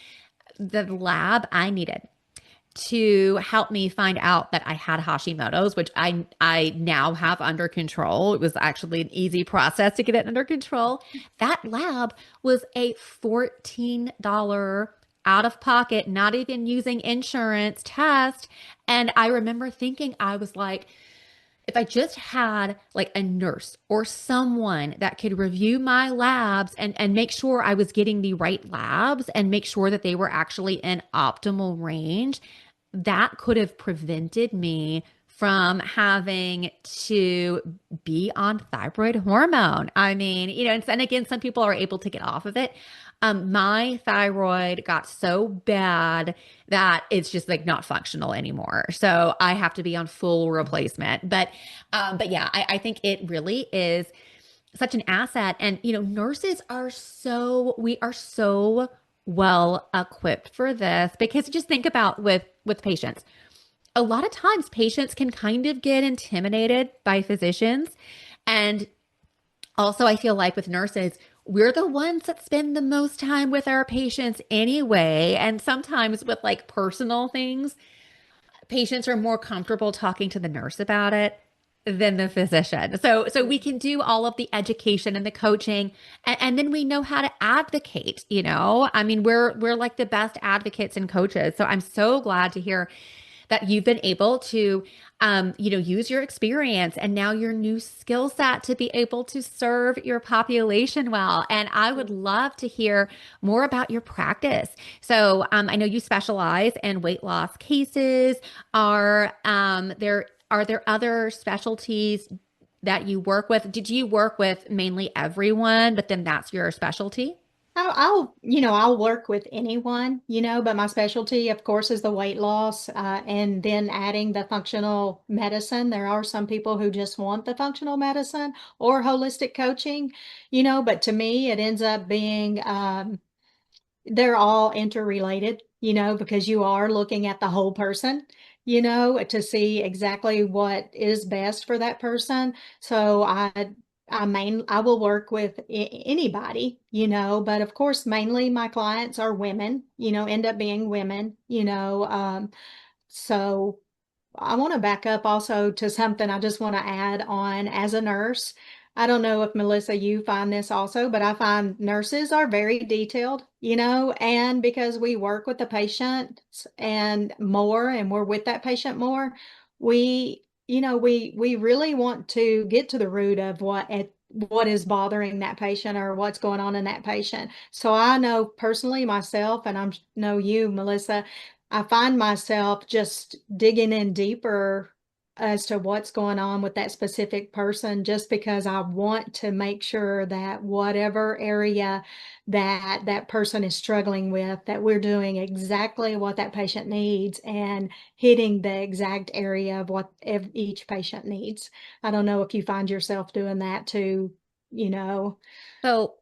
[SPEAKER 2] the lab I needed to help me find out that I had Hashimoto's, which I now have under control. It was actually an easy process to get it under control. That lab was a $14 out of pocket, not even using insurance test. And I remember thinking, I was like, if I just had like a nurse or someone that could review my labs and make sure I was getting the right labs and make sure that they were actually in optimal range, that could have prevented me from having to be on thyroid hormone. I mean, and again, some people are able to get off of it. My thyroid got so bad that it's just like not functional anymore. So I have to be on full replacement. But yeah, I think it really is such an asset. And, nurses we are so well equipped for this, because just think about with patients. A lot of times patients can kind of get intimidated by physicians. And also, I feel like with nurses, we're the ones that spend the most time with our patients anyway. And sometimes with like personal things, patients are more comfortable talking to the nurse about it than the physician. So we can do all of the education and the coaching, and then we know how to advocate, I mean, we're like the best advocates and coaches. So I'm so glad to hear that you've been able to, use your experience and now your new skill set to be able to serve your population well. And I would love to hear more about your practice. So I know you specialize in weight loss cases. Are there other specialties that you work with? Did you work with mainly everyone, but then that's your specialty?
[SPEAKER 3] I'll work with anyone, but my specialty, of course, is the weight loss, and then adding the functional medicine. There are some people who just want the functional medicine or holistic coaching, but to me, it ends up being, they're all interrelated, because you are looking at the whole person, to see exactly what is best for that person. So I will work with anybody, but of course, mainly my clients are women, end up being women, so I want to back up also to something I just want to add on as a nurse. I don't know if Melissa, you find this also, but I find nurses are very detailed, and because we work with the patient and we're with that patient more, we really want to get to the root of what is bothering that patient or what's going on in that patient. So I know personally myself, and I know you, Melissa, I find myself just digging in deeper as to what's going on with that specific person, just because I want to make sure that whatever area that person is struggling with, that we're doing exactly what that patient needs and hitting the exact area of what each patient needs. I don't know if you find yourself doing that too,
[SPEAKER 2] So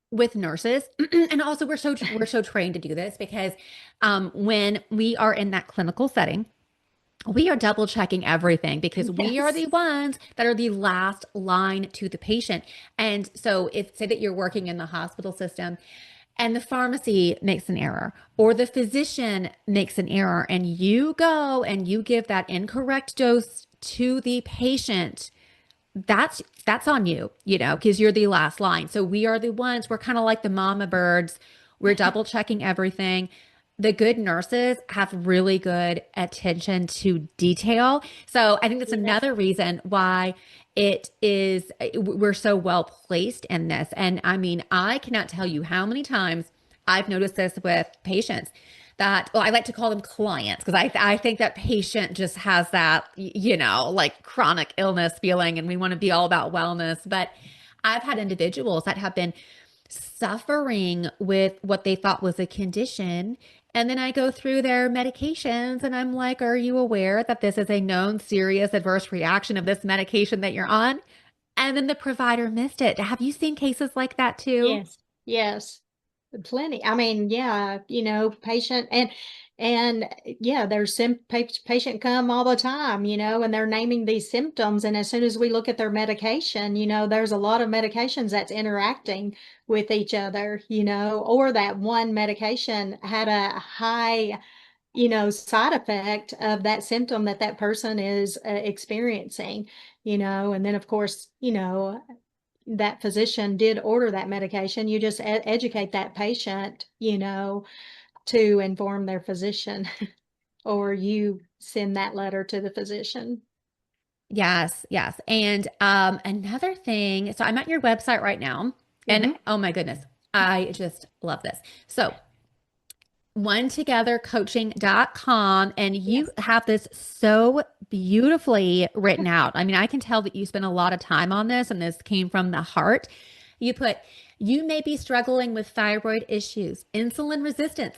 [SPEAKER 2] with nurses, and also we're so trained to do this because when we are in that clinical setting, we are double checking everything because we are the
[SPEAKER 3] Yes.
[SPEAKER 2] ones that are the last line to the patient. And so if say that you're working in the hospital system and the pharmacy makes an error or the physician makes an error and you go and you give that incorrect dose to the patient, that's on you, because you're the last line. So we are the ones, we're kind of like the mama birds. We're double checking everything. The good nurses have really good attention to detail. So I think that's
[SPEAKER 3] Yes.
[SPEAKER 2] another reason why we're so well placed in this. And I mean, I cannot tell you how many times I've noticed this with patients that, well, I like to call them clients because I think that patient just has that, like chronic illness feeling and we want to be all about wellness. But I've had individuals that have been suffering with what they thought was a condition. And then I go through their medications and I'm like, are you aware that this is a known serious adverse reaction of this medication that you're on? And then the provider missed it. Have you seen cases like that too?
[SPEAKER 3] Yes. Yes. Plenty. I mean, yeah, patient and yeah, there's patient come all the time, and they're naming these symptoms. And as soon as we look at their medication, there's a lot of medications that's interacting with each other, or that one medication had a high, side effect of that symptom that person is experiencing, and then of course, that physician did order that medication. You just educate that patient, to inform their physician, or you send that letter to the physician.
[SPEAKER 2] Yes, yes. And another thing, so I'm at your website right now, and
[SPEAKER 3] Hmm.
[SPEAKER 2] oh my goodness, I just love this. So onetogethercoaching.com, and you
[SPEAKER 3] Yes.
[SPEAKER 2] have this so beautifully written out. I mean, I can tell that you spent a lot of time on this, and this came from the heart. You put, you may be struggling with thyroid issues, insulin resistance,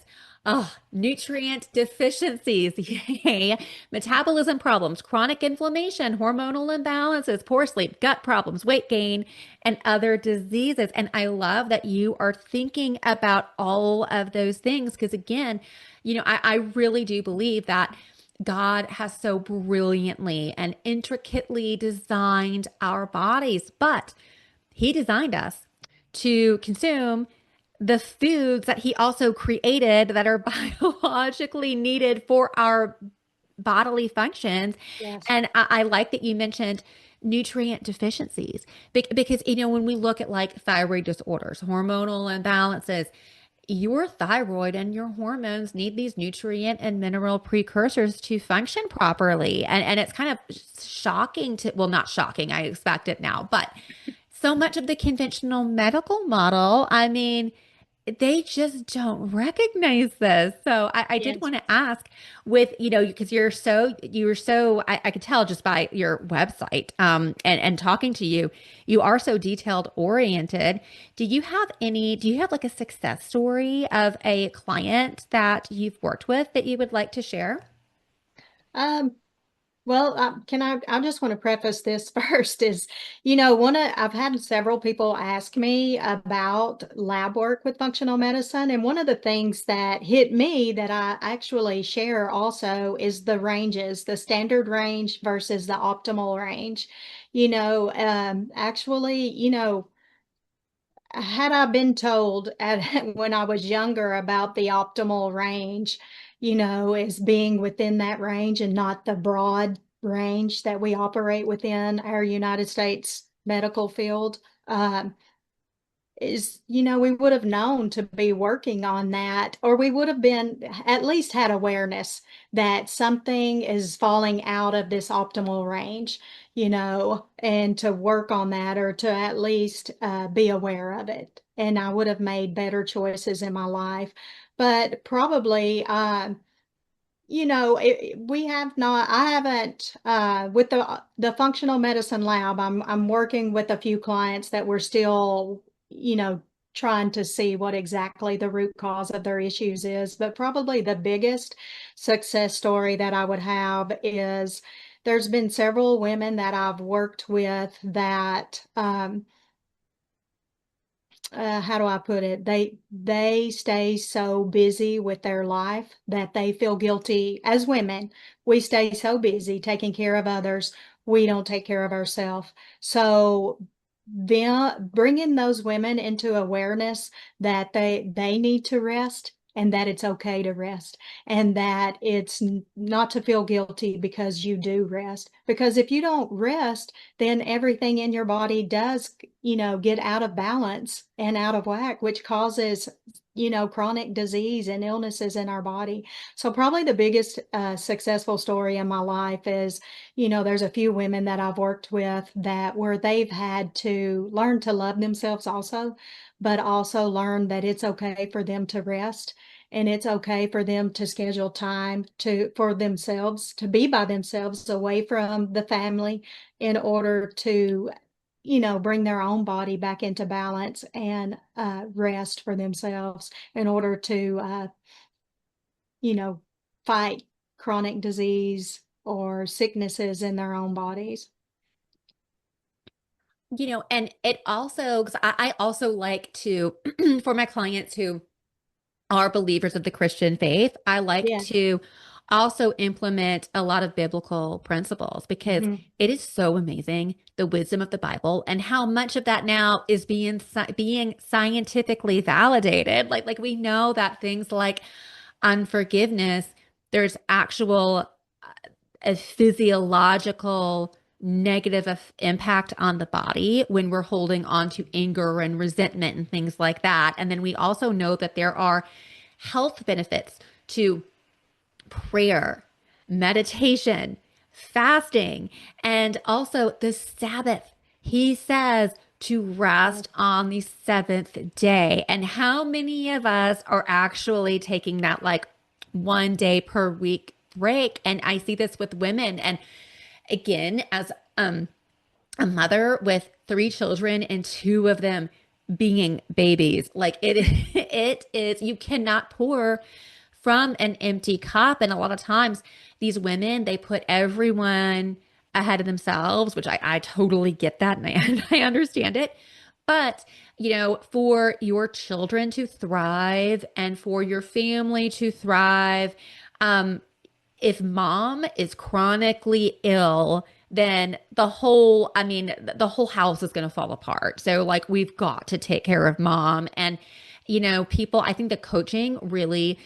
[SPEAKER 2] nutrient deficiencies, yay, metabolism problems, chronic inflammation, hormonal imbalances, poor sleep, gut problems, weight gain, and other diseases. And I love that you are thinking about all of those things because, again, I really do believe that God has so brilliantly and intricately designed our bodies, but He designed us to consume the foods that He also created that are biologically needed for our bodily functions.
[SPEAKER 3] Yes.
[SPEAKER 2] And I like that you mentioned nutrient deficiencies because, when we look at like thyroid disorders, hormonal imbalances, your thyroid and your hormones need these nutrient and mineral precursors to function properly. And it's kind of shocking well, not shocking, I expect it now, but so much of the conventional medical model, I mean, they just don't recognize this. So I did
[SPEAKER 3] Yes.
[SPEAKER 2] want to ask because I could tell just by your website, and talking to you, you are so detailed oriented. Do you have like a success story of a client that you've worked with that you would like to share?
[SPEAKER 3] Um, Well, I just want to preface this first is, I've had several people ask me about lab work with functional medicine. And one of the things that hit me that I actually share also is the ranges, the standard range versus the optimal range. Actually, had I been told when I was younger about the optimal range, as being within that range and not the broad range that we operate within our United States medical field, we would have known to be working on that, or we would have been at least had awareness that something is falling out of this optimal range, and to work on that, or to at least be aware of it. And I would have made better choices in my life. But probably, we have not, I haven't, with the functional medicine lab, I'm working with a few clients that we're still, trying to see what exactly the root cause of their issues is. But probably the biggest success story that I would have is there's been several women that I've worked with that, how do I put it? They stay so busy with their life that they feel guilty. As women, we stay so busy taking care of others, we don't take care of ourselves. So them bringing those women into awareness that they need to rest, and that it's okay to rest, and that it's not to feel guilty because you do rest. Because if you don't rest, then everything in your body does, get out of balance and out of whack, which causes, chronic disease and illnesses in our body. So probably the biggest successful story in my life is, there's a few women that I've worked with that where they've had to learn to love themselves also, but also learn that it's okay for them to rest. And it's okay for them to schedule time for themselves, to be by themselves away from the family, in order to, bring their own body back into balance, and rest for themselves, in order to, you know, fight chronic disease or sicknesses in their own bodies.
[SPEAKER 2] And it also, because I also like to, for my clients who are believers of the Christian faith, I like
[SPEAKER 3] Yeah.
[SPEAKER 2] to also implement a lot of biblical principles, because
[SPEAKER 3] Hmm.
[SPEAKER 2] it is so amazing the wisdom of the Bible and how much of that now is being scientifically validated. Like we know that things like unforgiveness, there's actual a physiological negative impact on the body when we're holding on to anger and resentment and things like that. And then we also know that there are health benefits to prayer, meditation, fasting, and also the Sabbath. He says to rest on the seventh day. And how many of us are actually taking that like 1 day per week break? And I see this with women. And again, as a mother with 3 children and 2 of them being babies, like it, it is, you cannot pour from an empty cup. And a lot of times these women, they put everyone ahead of themselves, which I totally get that, and and I understand it. But, for your children to thrive and for your family to thrive, um, if mom is chronically ill, then the whole house is going to fall apart. So like we've got to take care of mom. And, people, I think the coaching really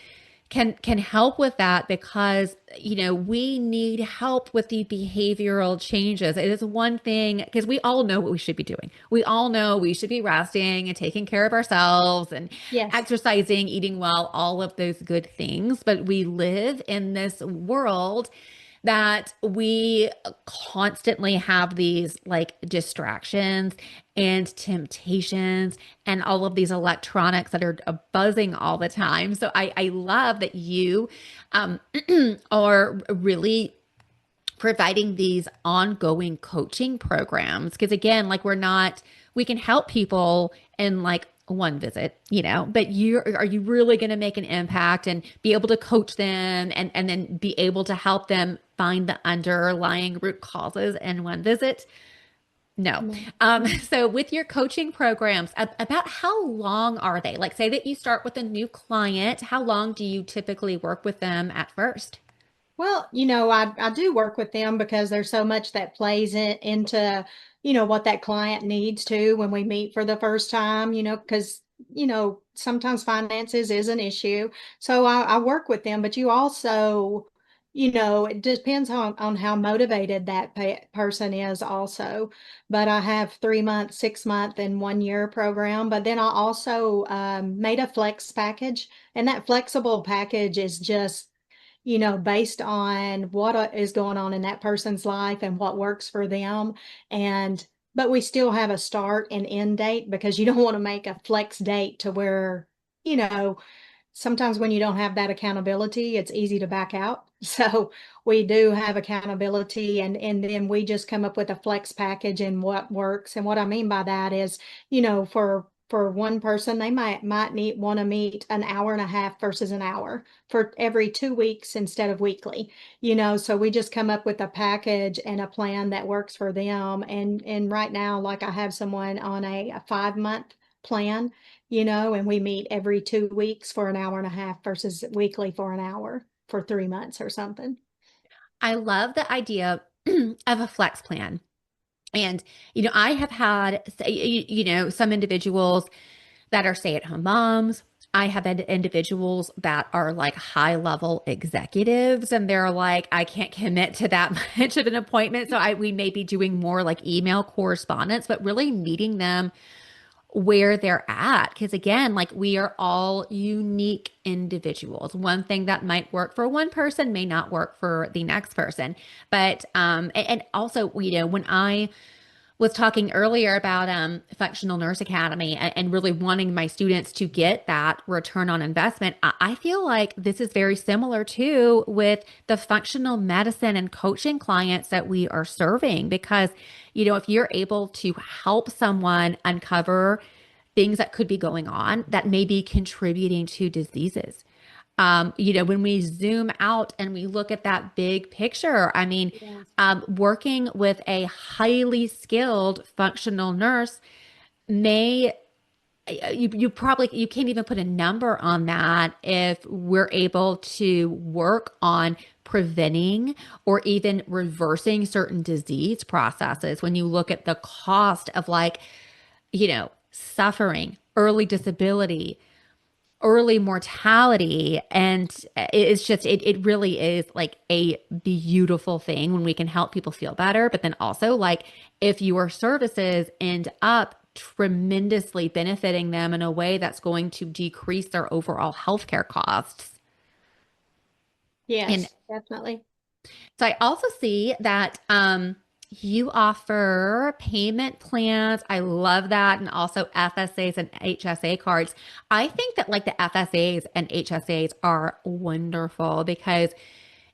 [SPEAKER 2] can help with that, because we need help with the behavioral changes. It is one thing, because we all know what we should be doing. We all know we should be resting and taking care of ourselves and
[SPEAKER 3] Yes.
[SPEAKER 2] exercising, eating well, all of those good things. But we live in this world that we constantly have these like distractions and temptations and all of these electronics that are buzzing all the time. So I love that you are really providing these ongoing coaching programs, because again, like we can help people in like one visit, but are you really going to make an impact and be able to coach them and then be able to help them find the underlying root causes in one visit? No.
[SPEAKER 3] No.
[SPEAKER 2] So with your coaching programs, about how long are they? Like say that you start with a new client, how long do you typically work with them at first?
[SPEAKER 3] Well, I do work with them because there's so much that plays into, what that client needs to when we meet for the first time, because, sometimes finances is an issue. So I work with them, but you also, it depends on how motivated that person is also. But I have 3 month, 6 month, and 1 year program. But then I also made a flex package, and that flexible package is just based on what is going on in that person's life and what works for them. But we still have a start and end date because you don't want to make a flex date to where, you know, sometimes when you don't have that accountability, it's easy to back out. So we do have accountability, and then we just come up with a flex package and what works. And what I mean by that is, for one person, they might want to meet an hour and a half versus an hour for every 2 weeks instead of weekly. So we just come up with a package and a plan that works for them. And right now, like I have someone on a 5 month plan, and we meet every 2 weeks for an hour and a half versus weekly for an hour for 3 months or something.
[SPEAKER 2] I love the idea of a flex plan. And, I have had, some individuals that are stay-at-home moms. I have had individuals that are like high level executives and they're like, I can't commit to that much of an appointment. So we may be doing more like email correspondence, but really meeting them where they're at. Because again, like we are all unique individuals. One thing that might work for one person may not work for the next person. But, and also, when I was talking earlier about Functional Nurse Academy and really wanting my students to get that return on investment, I feel like this is very similar too with the functional medicine and coaching clients that we are serving. Because, if you're able to help someone uncover things that could be going on that may be contributing to diseases. When we zoom out and we look at that big picture, I mean,
[SPEAKER 3] Yeah.
[SPEAKER 2] working with a highly skilled functional nurse may, you can't even put a number on that if we're able to work on preventing or even reversing certain disease processes. When you look at the cost of suffering, early disability, early mortality. And it really is like a beautiful thing when we can help people feel better. But then also, like, if your services end up tremendously benefiting them in a way that's going to decrease their overall healthcare costs. And
[SPEAKER 3] Yes, definitely.
[SPEAKER 2] so I also see that you offer payment plans. I love that. And also FSAs and HSA cards. I think that like the FSAs and HSAs are wonderful because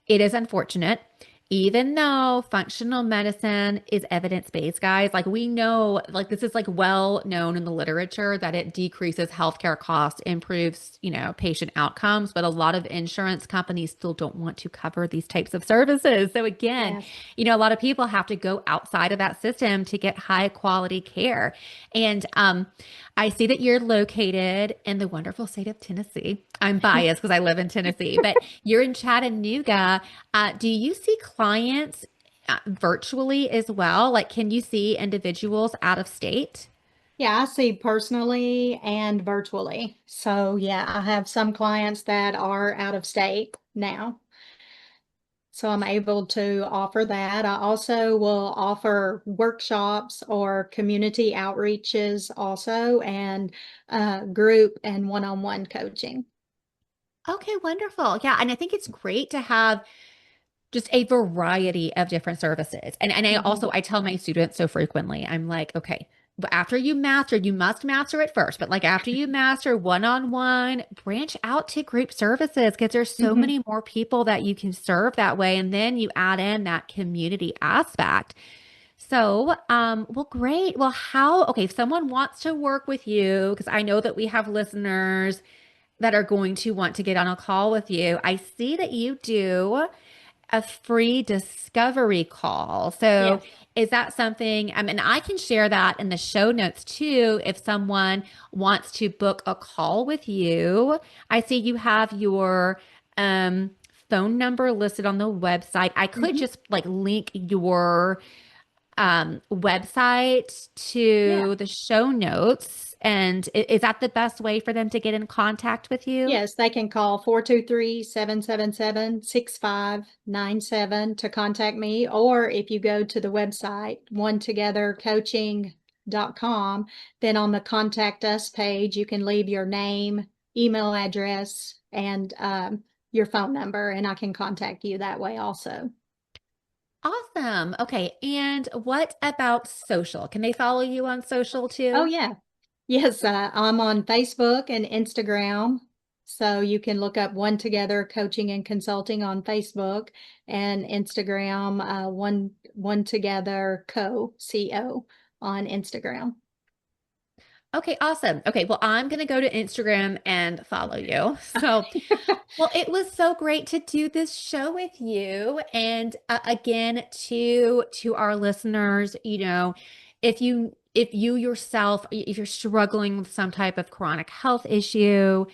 [SPEAKER 2] it is unfortunate. Even though functional medicine is evidence-based, guys, like we know, like this is like well known in the literature that it decreases healthcare costs, improves, patient outcomes, but a lot of insurance companies still don't want to cover these types of services. So again,
[SPEAKER 3] Yes.
[SPEAKER 2] a lot of people have to go outside of that system to get high quality care. And I see that you're located in the wonderful state of Tennessee. I'm biased because I live in Tennessee, but you're in Chattanooga. Do you see clients virtually as well? Like, can you see individuals out of state?
[SPEAKER 3] Yeah, I see personally and virtually. So yeah, I have some clients that are out of state now. So I'm able to offer that. I also will offer workshops or community outreaches also, and group and one-on-one coaching.
[SPEAKER 2] Okay, wonderful. Yeah, and I think it's great to have just a variety of different services. And I
[SPEAKER 3] Mhm.
[SPEAKER 2] also I tell my students so frequently, I'm like, okay, but after you master, you must master it first. But like after you master one-on-one, branch out to group services because there's so
[SPEAKER 3] Mhm.
[SPEAKER 2] many more people that you can serve that way. And then you add in that community aspect. So, well, great. Well, okay, if someone wants to work with you, because I know that we have listeners that are going to want to get on a call with you. I see that you do a free discovery call. So
[SPEAKER 3] Yes.
[SPEAKER 2] is that something, and I can share that in the show notes too, if someone wants to book a call with you. I see you have your phone number listed on the website. I could just like link your website
[SPEAKER 3] Yeah.
[SPEAKER 2] to the show notes. And is that the best way for them to get in contact with you?
[SPEAKER 3] Yes, they can call 423-777-6597 to contact me. Or if you go to the website, onetogethercoaching.com, then on the contact us page, you can leave your name, email address, and your phone number, and I can contact you that way also.
[SPEAKER 2] Awesome. Okay. And what about social? Can they follow you on social too?
[SPEAKER 3] Oh, yeah. Yes, I'm on Facebook and Instagram. So you can look up One Together Coaching and Consulting on Facebook, and Instagram, One Together Co on Instagram.
[SPEAKER 2] Okay, awesome. Okay, well, I'm going to go to Instagram and follow you. So, well, it was so great to do this show with you. And again, to our listeners, if you yourself, if you're struggling with some type of chronic health issue,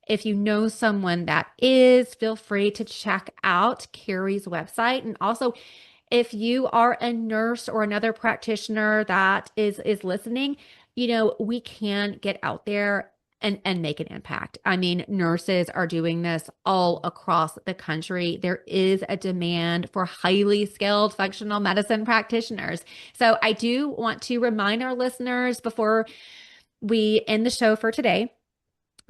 [SPEAKER 2] if you know someone that is, feel free to check out Kerri's website. And also, if you are a nurse or another practitioner that is listening, we can get out there and make an impact. I mean, nurses are doing this all across the country. There is a demand for highly skilled functional medicine practitioners. So I do want to remind our listeners before we end the show for today,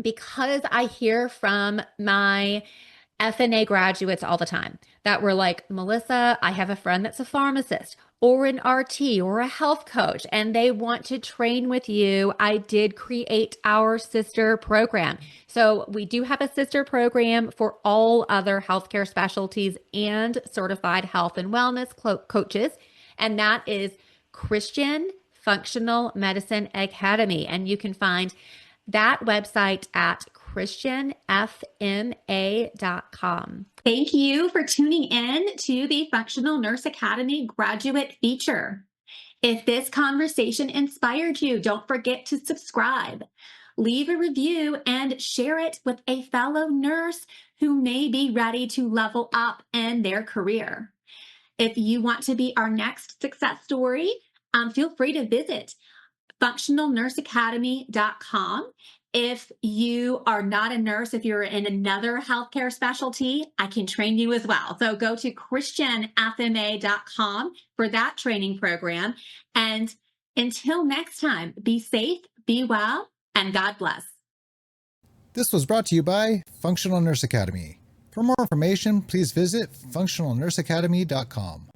[SPEAKER 2] because I hear from my FNA graduates all the time that were like, Melissa, I have a friend that's a pharmacist or an RT or a health coach, and they want to train with you. I did create our sister program. So we do have a sister program for all other healthcare specialties and certified health and wellness coaches. And that is Christian Functional Medicine Academy. And you can find that website at christianfma.com. Thank you for tuning in to the Functional Nurse Academy graduate feature. If this conversation inspired you, don't forget to subscribe, leave a review, and share it with a fellow nurse who may be ready to level up in their career. If you want to be our next success story, feel free to visit functionalnurseacademy.com. If you are not a nurse, if you're in another healthcare specialty, I can train you as well. So go to christianfma.com for that training program. And until next time, be safe, be well, and God bless.
[SPEAKER 1] This was brought to you by Functional Nurse Academy. For more information, please visit functionalnurseacademy.com.